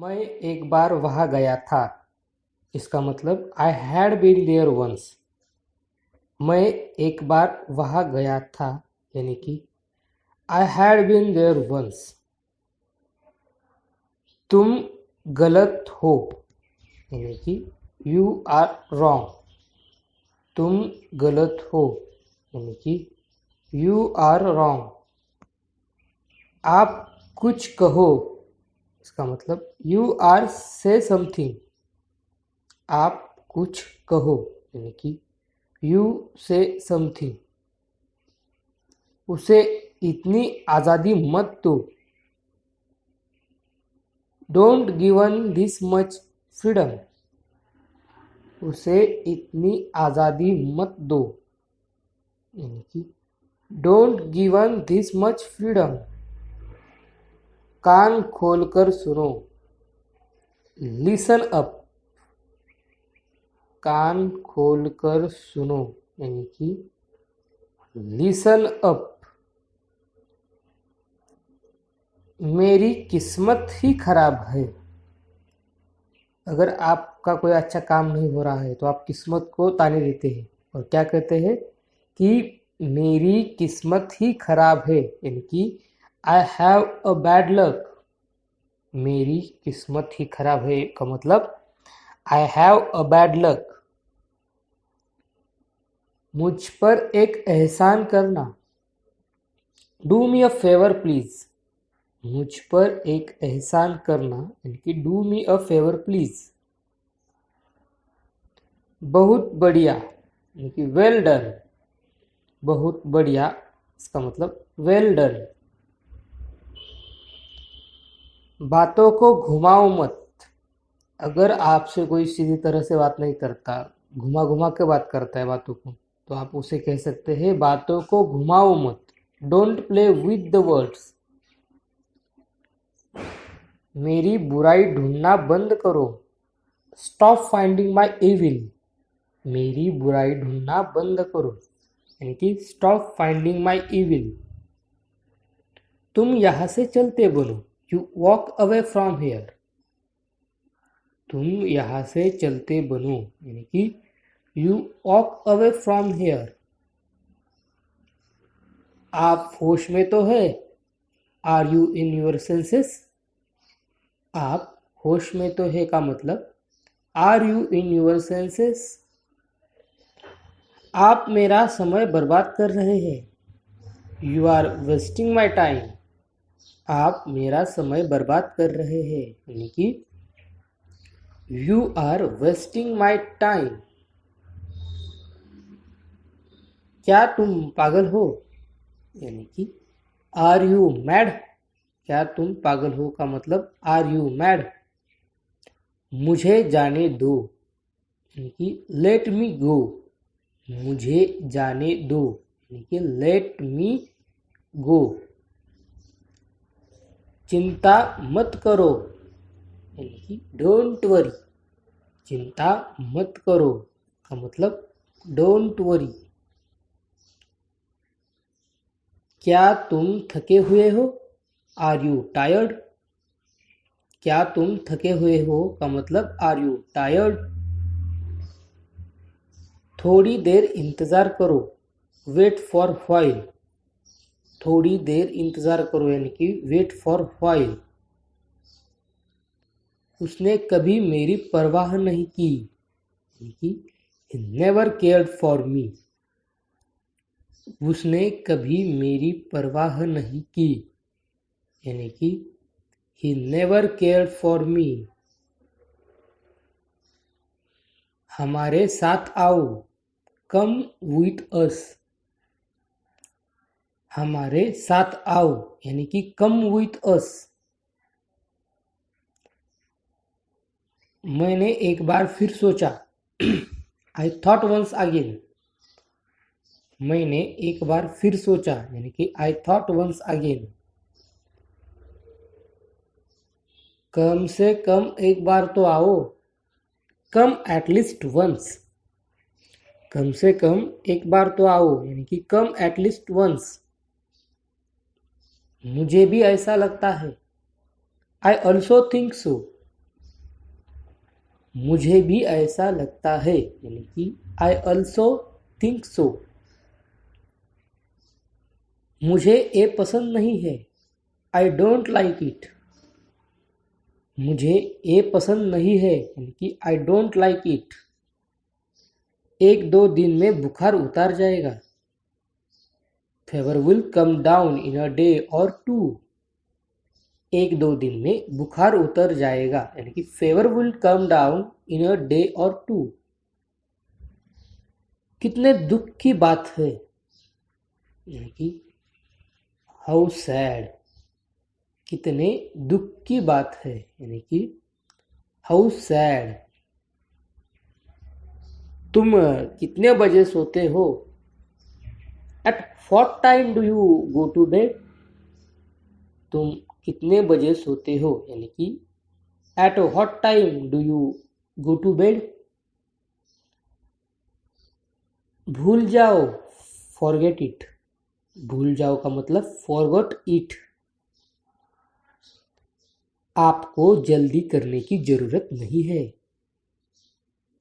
मैं एक बार वहाँ गया था। इसका मतलब I had been there once. मैं एक बार वहाँ गया था यानी कि I had been there once. तुम गलत हो यानी कि यू आर रॉन्ग। तुम गलत हो यानी कि यू आर रॉन्ग। आप कुछ कहो। इसका मतलब यू आर से समथिंग। आप कुछ कहो यानी कि यू से समथिंग। उसे इतनी आज़ादी मत दो। Don't given this much freedom. उसे इतनी आज़ादी मत दो यानी कि don't given this much freedom. कान खोलकर सुनो। Listen up. कान खोलकर सुनो यानी कि लिसन अप। मेरी किस्मत ही खराब है। अगर आपका कोई अच्छा काम नहीं हो रहा है तो आप किस्मत को ताने देते हैं और क्या कहते हैं कि मेरी किस्मत ही खराब है यानी कि I have a bad luck. मेरी किस्मत ही खराब है का मतलब I have a bad luck. मुझ पर एक एहसान करना। Do me a favour please. मुझ पर एक एहसान करना यानी कि do me a favour please. बहुत बढ़िया यानी कि वेल डन। बहुत बढ़िया इसका मतलब वेल डन। बातों को घुमाओ मत। अगर आपसे कोई सीधी तरह से बात नहीं करता, घुमा घुमा के बात करता है बातों को, तो आप उसे कह सकते हैं बातों को घुमाओ मत। Don't play with the words. मेरी बुराई ढूंढना बंद करो। स्टॉप फाइंडिंग माई इविल। मेरी बुराई ढूंढना बंद करो यानी कि स्टॉप फाइंडिंग माई इविल। तुम यहां से चलते बनो। You walk away from here. तुम यहां से चलते बनो यानी कि you walk away from here. आप होश में तो है। Are you in your senses. आप होश में तो है का मतलब are you in your senses. आप मेरा समय बर्बाद कर रहे हैं। You are wasting my time. आप मेरा समय बर्बाद कर रहे हैं यानी कि you are wasting my time. क्या तुम पागल हो यानी कि आर यू मैड। क्या तुम पागल हो का मतलब आर यू मैड। मुझे जाने दो यानी कि लेट मी गो। मुझे जाने दो यानी कि लेट मी गो। चिंता मत करो यानी कि डोंट वरी। चिंता मत करो का मतलब डोंट वरी। क्या तुम थके हुए हो। Are you tired. क्या तुम थके हुए हो का मतलब आर यू टायर्ड। थोड़ी देर इंतजार करो। Wait for while. थोड़ी देर इंतजार करो यानी कि वेट फॉर व्हाइल। उसने कभी मेरी परवाह नहीं की यानी कि he never cared for me। उसने कभी मेरी परवाह नहीं की यानी कि he never cared for me। हमारे साथ आओ। Come with us. हमारे साथ आओ यानी कि कम विथ अस। मैंने एक बार फिर सोचा। I thought once again. मैंने एक बार फिर सोचा यानी कि आई थॉट वंस अगेन। कम से कम एक बार तो आओ। कम एटलीस्ट वंस। कम से कम एक बार तो आओ यानी कि कम एटलीस्ट वंस। मुझे भी ऐसा लगता है। I also think so. मुझे भी ऐसा लगता है, यानी कि आई ऑल्सो थिंक सो। मुझे ये पसंद नहीं है, आई डोंट लाइक इट। मुझे ये पसंद नहीं है, यानी कि आई डोंट लाइक इट। एक दो दिन में बुखार उतर जाएगा, fever will come down in a day or two। एक दो दिन में बुखार उतर जाएगा, यानी कि fever will come down in a day or two। कितने दुख की बात है, यानी कि हाउ सैड। कितने दुख की बात है, यानी कि हाउ सैड। तुम कितने बजे सोते हो, at what time do you go to bed. तुम कितने बजे सोते हो, यानी कि at what time do you go to bed. भूल जाओ, फॉरगेट इट। भूल जाओ का मतलब फॉरगॉट इट। आपको जल्दी करने की जरूरत नहीं है,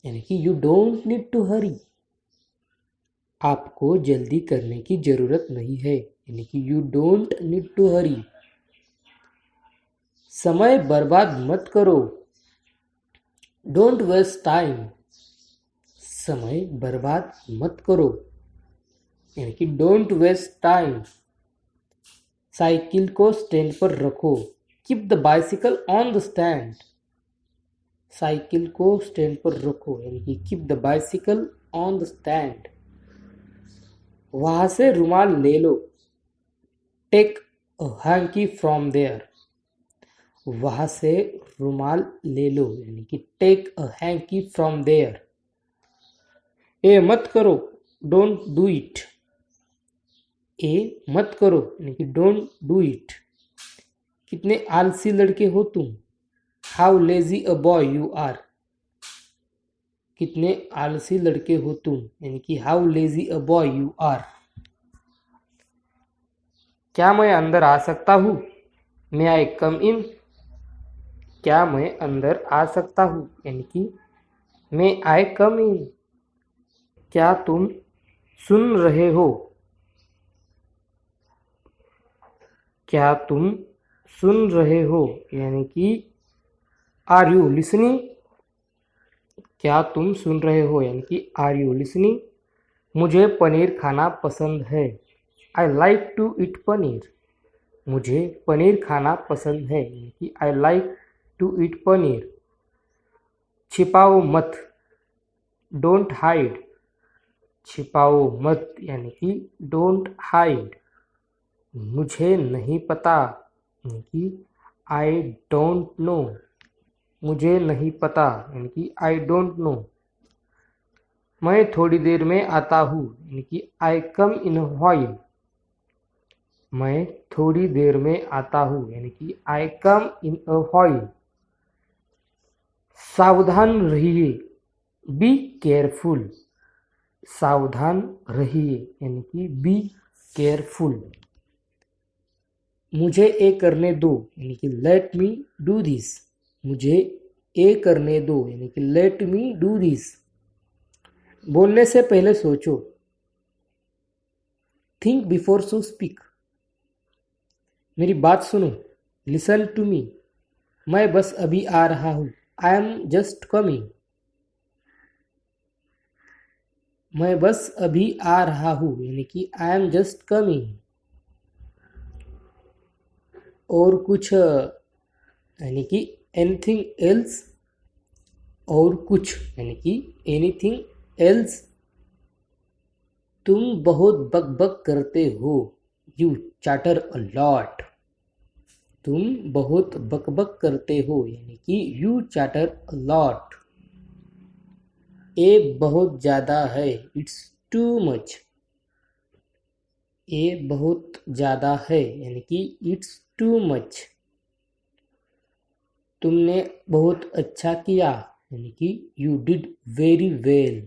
यानी कि यू डोंट नीड टू हरी। आपको जल्दी करने की जरूरत नहीं है, यानी कि यू डोंट नीड टू हरी। समय बर्बाद मत करो, डोंट वेस्ट टाइम। समय बर्बाद मत करो, यानी कि डोंट वेस्ट टाइम। साइकिल को स्टैंड पर रखो, keep the bicycle on the stand. Cycle को स्टैंड पर रखो, यानी कि keep the bicycle on the stand. वहां से रुमाल ले लो, take a hanky from there. वहां से रुमाल ले लो, यानी कि take a hanky from there. ए मत करो, डोंट डू इट। ए मत करो, यानी कि डोंट डू इट। कितने आलसी लड़के हो तुम, how lazy a boy you are. कितने आलसी लड़के हो तुम, यानी कि how lazy a boy you are. क्या मैं अंदर आ सकता हूँ, मे आई कम इन। क्या मैं अंदर आ सकता हूँ, यानी कि मे आई कम इन। क्या तुम सुन रहे हो। क्या तुम सुन रहे हो, यानी कि आर यू लिसनिंग। क्या तुम सुन रहे हो, यानी कि आर यू लिसनिंग। मुझे पनीर खाना पसंद है, I like to eat paneer. मुझे पनीर खाना पसंद है, यानी कि I like to eat paneer. छिपाओ मत, डोंट हाइड। छिपाओ मत, यानी कि डोंट हाइड। मुझे नहीं पता, यानी कि आई डोंट नो। मुझे नहीं पता, यानी कि आई डोंट नो। मैं थोड़ी देर में आता हूँ, यानी कि आई कम इन अ व्हाइल। मैं थोड़ी देर में आता हूँ, यानी कि आई कम इन अ व्हाइल। सावधान रहिए, बी केयरफुल। सावधान रहिए, यानी कि बी केयरफुल। मुझे ये करने दो, यानी कि लेट मी डू दिस। मुझे ये करने दो, यानी कि लेट मी डू दिस। बोलने से पहले सोचो, थिंक बिफोर सो स्पीक। मेरी बात सुनो, लिसन टू मी। मैं बस अभी आ रहा हूँ, आई एम जस्ट कमिंग। मैं बस अभी आ रहा हूँ, यानी कि आई एम जस्ट कमिंग। और कुछ, यानी कि एनीथिंग एल्स। और कुछ, यानी कि एनीथिंग एल्स। तुम बहुत बक बक करते हो, यू चैटर अ लॉट। तुम बहुत बक बक करते हो, यानी कि यू चैटर अ लॉट। ये बहुत ज्यादा है, इट्स टू मच। ये बहुत ज्यादा है, यानी कि इट्स टू मच। तुमने बहुत अच्छा किया, यानी कि यू डिड वेरी वेल।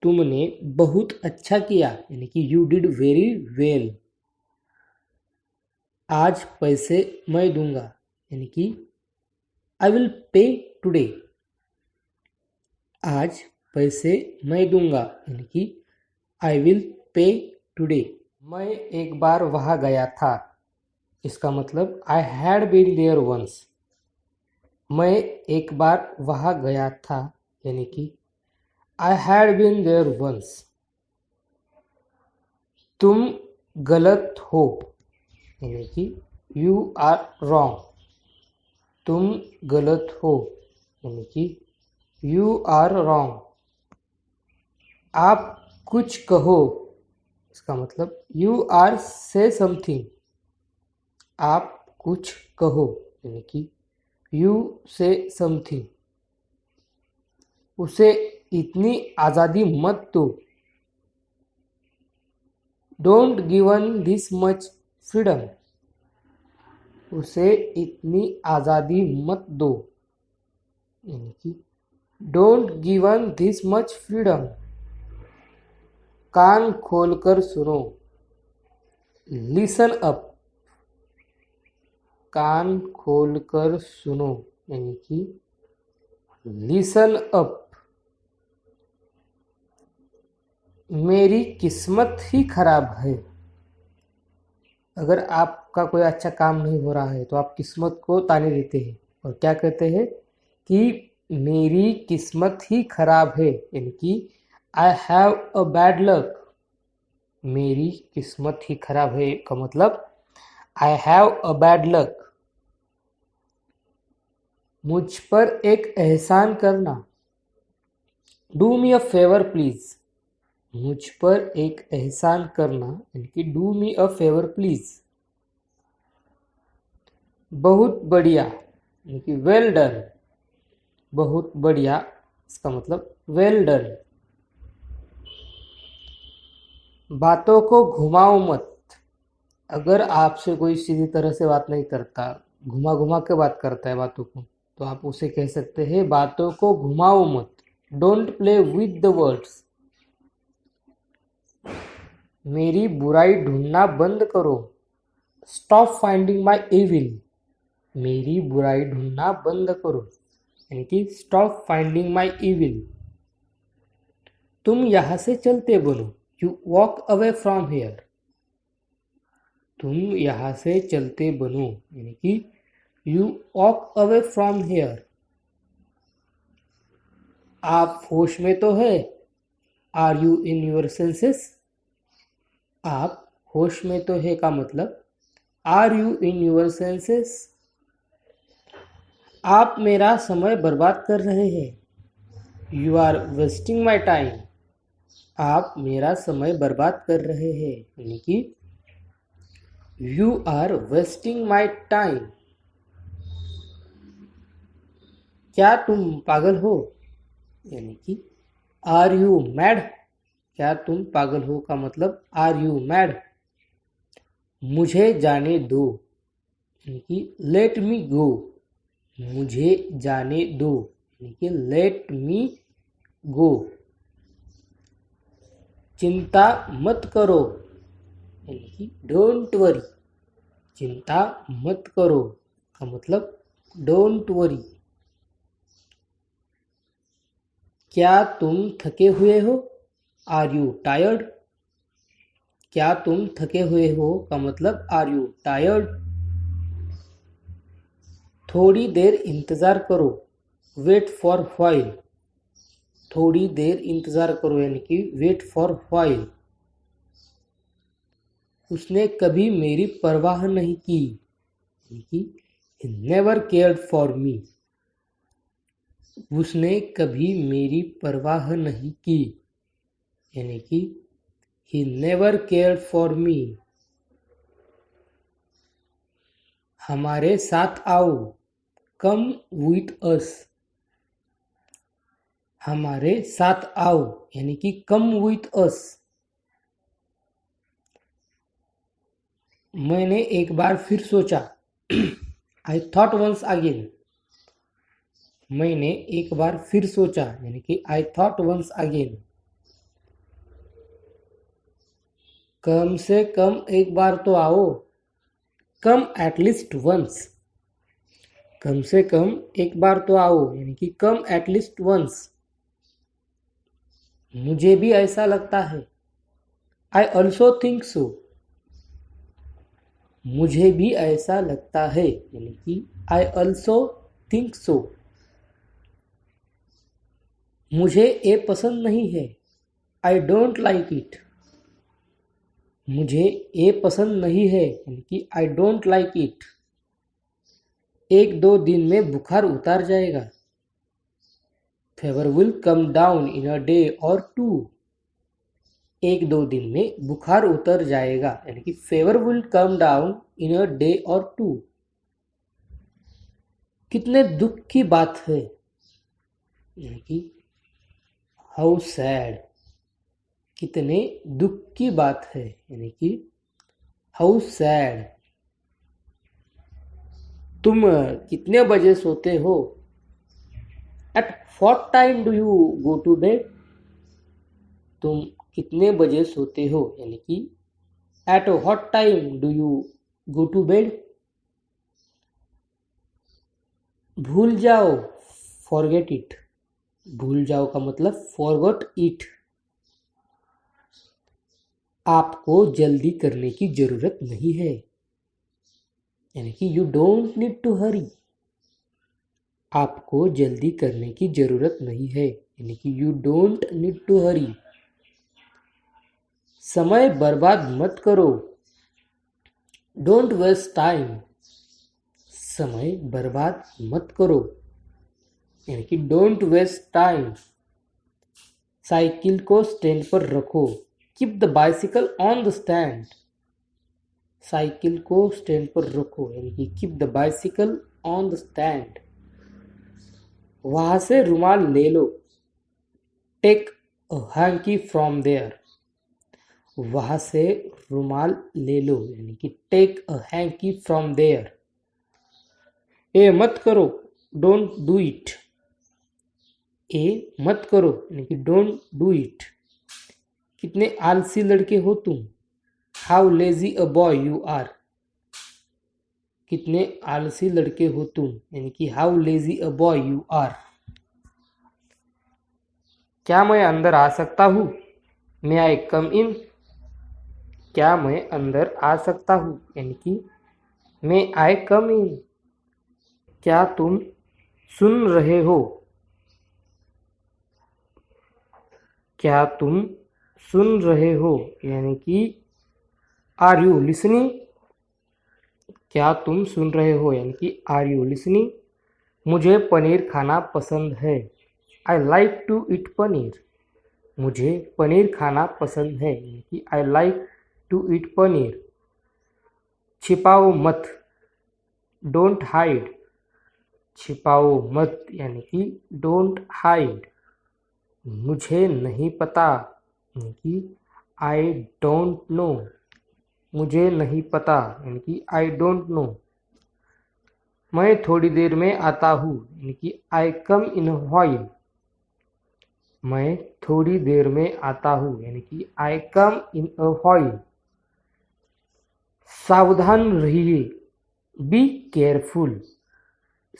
तुमने बहुत अच्छा किया, यानी कि यू डिड वेरी वेल। आज पैसे मैं दूंगा, यानी कि आई विल पे टुडे। आज पैसे मैं दूंगा, यानी कि आई विल पे टुडे। मैं एक बार वहाँ गया था, इसका मतलब I had been there once. मैं एक बार वहाँ गया था, यानी कि I had been there once. तुम गलत हो, यानी कि यू आर रॉन्ग। तुम गलत हो, यानी कि यू आर रॉन्ग। आप कुछ कहो, इसका मतलब यू आर से समथिंग। आप कुछ कहो, यानी कि यू से समथिंग। उसे इतनी आज़ादी मत दो। Don't given this much freedom. उसे इतनी आज़ादी मत दो, यानी कि don't given this much freedom. कान खोलकर सुनो, लिसन अप। कान खोलकर सुनो, यानी कि लिसन अप। मेरी किस्मत ही खराब है। अगर आपका कोई अच्छा काम नहीं हो रहा है तो आप किस्मत को ताने देते हैं और क्या कहते हैं कि मेरी किस्मत ही खराब है, यानी कि I have a bad luck. मेरी किस्मत ही खराब है का मतलब I have a bad luck. मुझ पर एक एहसान करना। Do me a favour please. मुझ पर एक एहसान करना, यानी कि do me a favour please. बहुत बढ़िया, यानी कि वेल डन। बहुत बढ़िया, इसका मतलब वेल डन। बातों को घुमाओ मत। अगर आपसे कोई सीधी तरह से बात नहीं करता, घुमा घुमा के बात करता है बातों को, तो आप उसे कह सकते हैं बातों को घुमाओ मत। Don't play with the words. मेरी बुराई ढूंढना बंद करो। Stop finding my evil. मेरी बुराई ढूंढना बंद करो, यानी कि स्टॉप फाइंडिंग माई एविल। तुम यहाँ से चलते बनो। You walk away from here. तुम यहाँ से चलते बनो, यानी कि you walk away from here. आप होश में तो है। Are you in your senses. आप होश में तो है का मतलब are you in your senses. आप मेरा समय बर्बाद कर रहे हैं। You are wasting my time. आप मेरा समय बर्बाद कर रहे हैं, यानी कि you are wasting my time. क्या तुम पागल हो, यानी कि आर यू मैड। क्या तुम पागल हो का मतलब आर यू मैड। मुझे जाने दो, यानी कि लेट मी गो। मुझे जाने दो, यानी कि लेट मी गो। चिंता मत करो, यानी कि डोंट वरी। चिंता मत करो का मतलब डोंट वरी। क्या तुम थके हुए हो। Are you tired. क्या तुम थके हुए हो का मतलब आर यू टायर्ड। थोड़ी देर इंतज़ार करो। Wait for while. थोड़ी देर इंतज़ार करो, यानी कि वेट फॉर व्हाइल। उसने कभी मेरी परवाह नहीं की, यानी कि he never cared for me। उसने कभी मेरी परवाह नहीं की, यानी कि he never cared for me। हमारे साथ आओ। Come with us. हमारे साथ आओ, यानी कि कम विथ अस। मैंने एक बार फिर सोचा। I thought once again. मैंने एक बार फिर सोचा, यानी कि आई थॉट वंस अगेन। कम से कम एक बार तो आओ। कम एटलीस्ट वंस। कम से कम एक बार तो आओ, यानी कि कम एटलीस्ट वंस। मुझे भी ऐसा लगता है। I also think so. मुझे भी ऐसा लगता है, यानी कि आई ऑल्सो थिंक सो। मुझे ये पसंद नहीं है। I don't like it. मुझे ये पसंद नहीं है, यानी कि आई डोंट लाइक इट। एक दो दिन में बुखार उतर जाएगा। fever will come down in a day or two। एक दो दिन में बुखार उतर जाएगा, यानी कि fever will come down in a day or two। कितने दुख की बात है, यानी कि how sad। कितने दुख की बात है, यानी कि how sad। तुम कितने बजे सोते हो? At what time do you go to bed? तुम कितने बजे सोते हो, यानी कि at what time do you go to bed? भूल जाओ, forget it। भूल जाओ का मतलब forgot it। आपको जल्दी करने की जरूरत नहीं है, यानी कि you don't need to hurry। आपको जल्दी करने की जरूरत नहीं है, यानी कि you don't need to hurry। समय बर्बाद मत करो। Don't waste time. समय बर्बाद मत करो, यानी कि डोंट वेस्ट टाइम। साइकिल को स्टैंड पर रखो। Keep the bicycle on the stand. Cycle को स्टैंड पर रखो, यानी कि keep the bicycle on the stand. वहां से रुमाल ले लो। Take a hanky from there. वहां से रुमाल ले लो, यानी कि take a hanky from there. ए मत करो, डोंट डू इट। ए मत करो, यानी कि डोंट डू इट। कितने आलसी लड़के हो तुम। How lazy a boy you are. कितने आलसी लड़के हो तुम, यानी कि how lazy a boy you are. क्या मैं अंदर आ सकता हूँ? मे आई कम इन। क्या मैं अंदर आ सकता हूँ, यानी कि मे आई कम इन। क्या तुम सुन रहे हो? क्या तुम सुन रहे हो, यानी कि आर यू लिसनिंग। क्या तुम सुन रहे हो, यानी कि आर यू लिसनिंग। मुझे पनीर खाना पसंद है। I like to eat paneer. मुझे पनीर खाना पसंद है, यानी कि I like to eat paneer. छिपाओ मत। Don't hide. छिपाओ मत, यानी कि डोंट हाइड। मुझे नहीं पता, यानी कि आई डोंट नो। मुझे नहीं पता, यानी कि आई डोंट नो। मैं थोड़ी देर में आता हूँ, यानी कि आई कम इन अ व्हाइल। मैं थोड़ी देर में आता हूँ, यानी कि आई कम इन अ व्हाइल। सावधान रहिए। Be careful.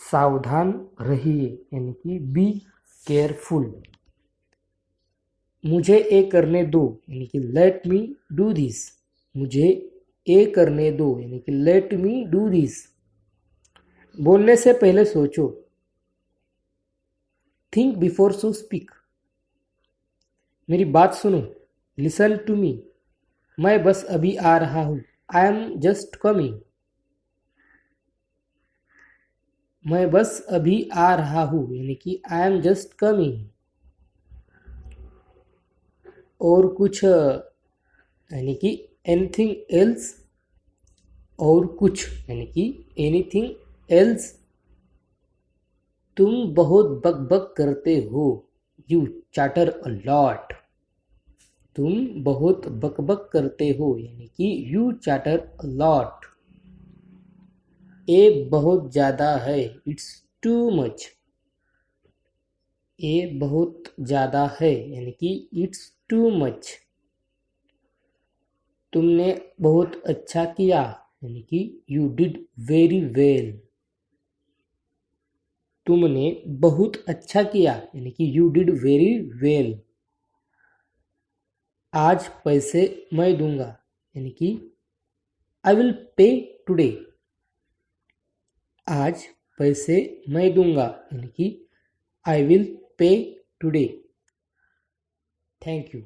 सावधान रहिए, यानी कि बी केयरफुल। मुझे ये करने दो, यानी कि लेट मी डू दिस। मुझे ये करने दो, यानी कि लेट मी डू दिस। बोलने से पहले सोचो। Think before so speak. मेरी बात सुनो। Listen to me. मैं बस अभी आ रहा हूँ। I am just coming. मैं बस अभी आ रहा हूँ, यानी कि आई एम जस्ट कमिंग। और कुछ, यानी कि एनीथिंग एल्स। और कुछ, यानी कि एनीथिंग एल्स। तुम बहुत बकबक करते हो। You chatter a lot. तुम बहुत बकबक करते हो, यानी कि यू चैटर अ लॉट। ये बहुत ज्यादा है। It's too much. ये बहुत ज्यादा है, यानी कि इट्स टू मच। तुमने बहुत अच्छा किया, यानी कि यू डिड वेरी वेल। तुमने बहुत अच्छा किया यानी कि यू डिड वेरी वेल। आज पैसे मैं दूंगा यानी कि आई विल पे टुडे। आज पैसे मैं दूंगा यानी कि I will pay today. Thank you.